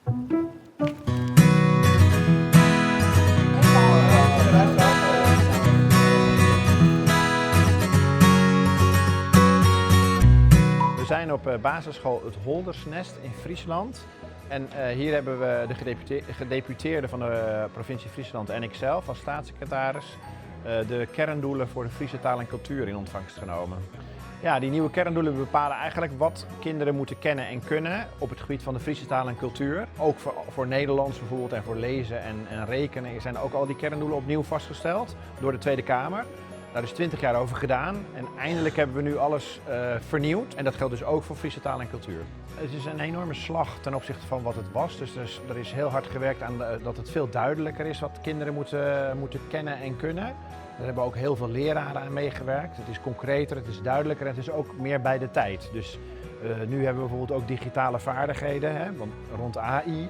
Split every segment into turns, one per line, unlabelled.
We zijn op basisschool Het Holdersnest in Friesland. En hier hebben we de gedeputeerden van de provincie Friesland en ikzelf als staatssecretaris de kerndoelen voor de Friese taal en cultuur in ontvangst genomen. Ja, die nieuwe kerndoelen bepalen eigenlijk wat kinderen moeten kennen en kunnen op het gebied van de Friese taal en cultuur. Ook voor Nederlands bijvoorbeeld en voor lezen en rekenen zijn ook al die kerndoelen opnieuw vastgesteld door de Tweede Kamer. Daar is 20 jaar over gedaan en eindelijk hebben we nu alles vernieuwd. En dat geldt dus ook voor Friese taal en cultuur. Het is een enorme slag ten opzichte van wat het was. Dus er is heel hard gewerkt aan dat het veel duidelijker is wat kinderen moeten kennen en kunnen. Daar hebben ook heel veel leraren aan meegewerkt. Het is concreter, het is duidelijker en het is ook meer bij de tijd. Dus nu hebben we bijvoorbeeld ook digitale vaardigheden, hè, rond AI,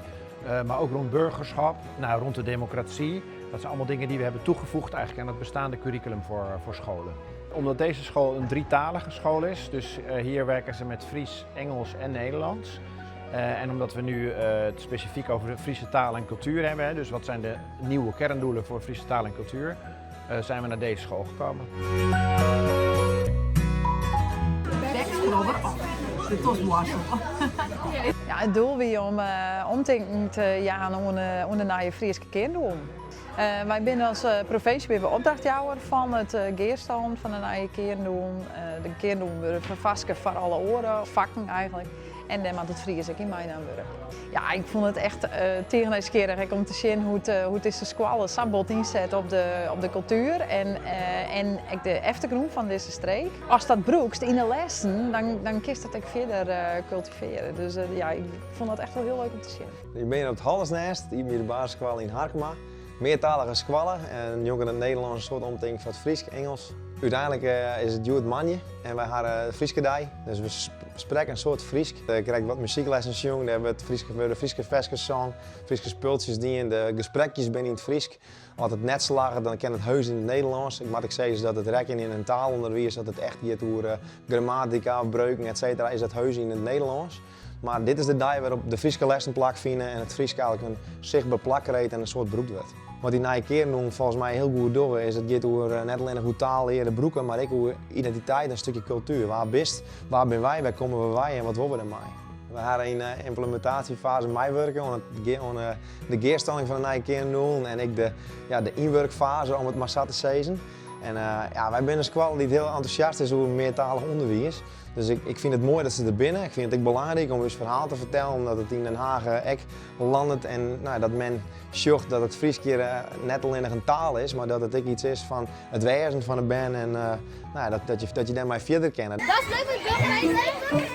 maar ook rond burgerschap, rond de democratie. Dat zijn allemaal dingen die we hebben toegevoegd eigenlijk aan het bestaande curriculum voor scholen. Omdat deze school een drietalige school is, dus hier werken ze met Fries, Engels en Nederlands. En omdat we nu het specifiek over de Friese taal en cultuur hebben, dus wat zijn de nieuwe kerndoelen voor Friese taal en cultuur, zijn we naar deze school gekomen.
Ja, het doel is om omdenken te gaan onder naar je Friese kerndoel. Wij zijn als provincie opdrachtjouwer van het geerstand van de nieuwe kerndoel. De kerndoel worden vervasken voor alle oren, vakken eigenlijk. En dan moet het Fries ook in mij dan worden. Ja, ik vond het echt tegen deze keer om te zien hoe het is de school sabot inzet op de cultuur en de achtergrond van deze streek. Als dat broekst in de lessen, dan kist het ook verder cultiveren. Dus ja, ik vond het echt wel heel leuk om te zien.
Ik ben op het Holdersnest, hier bij de basisschool in Harkema. Meertalige scholen en jongen het Nederlands soort omdenken van het Fries, Engels. Uiteindelijk is het Juut Manje en wij hadden Frieske dij, dus we spreken een soort Fries. Ik krijg wat muzieklessen jongen, daar hebben we de Frieske versgezang, Frieske spultjes die de gesprekjes ben in het Fries. Als het net slagen, dan ken het heus in het Nederlands. Ik moet zeggen dat het rekken in een taalonderwijs, dat het echt hier door grammatica, breuken etc. is dat heus in het Nederlands. Maar dit is de dag waarop de Frieske lessen plak vinden en het Fries eigenlijk een zichtbaar plak reed en een soort broek werd. Wat die nieuwe kerndoel volgens mij heel goed door is, het gaat over net alleen hoe taal leren broeken, maar ook over identiteit en een stukje cultuur. Waar bist, waar ben wij, waar komen we wij en wat willen we ermee? We hadden in de implementatiefase meewerken aan de geerstelling van de nieuwe kerndoel en ik de inwerkfase om het maar zat te zeggen. En wij zijn een school die heel enthousiast is over meertalig onderwijs. Dus ik vind het mooi dat ze er binnen. Ik vind het ook belangrijk om eens verhaal te vertellen, omdat het in Den Haag ook landt en dat men zocht dat het Fries net alleen nog een taal is, maar dat het ook iets is van het wezen van de band en dat je daarmee verder kent.
Dat is leuk met burgemeester.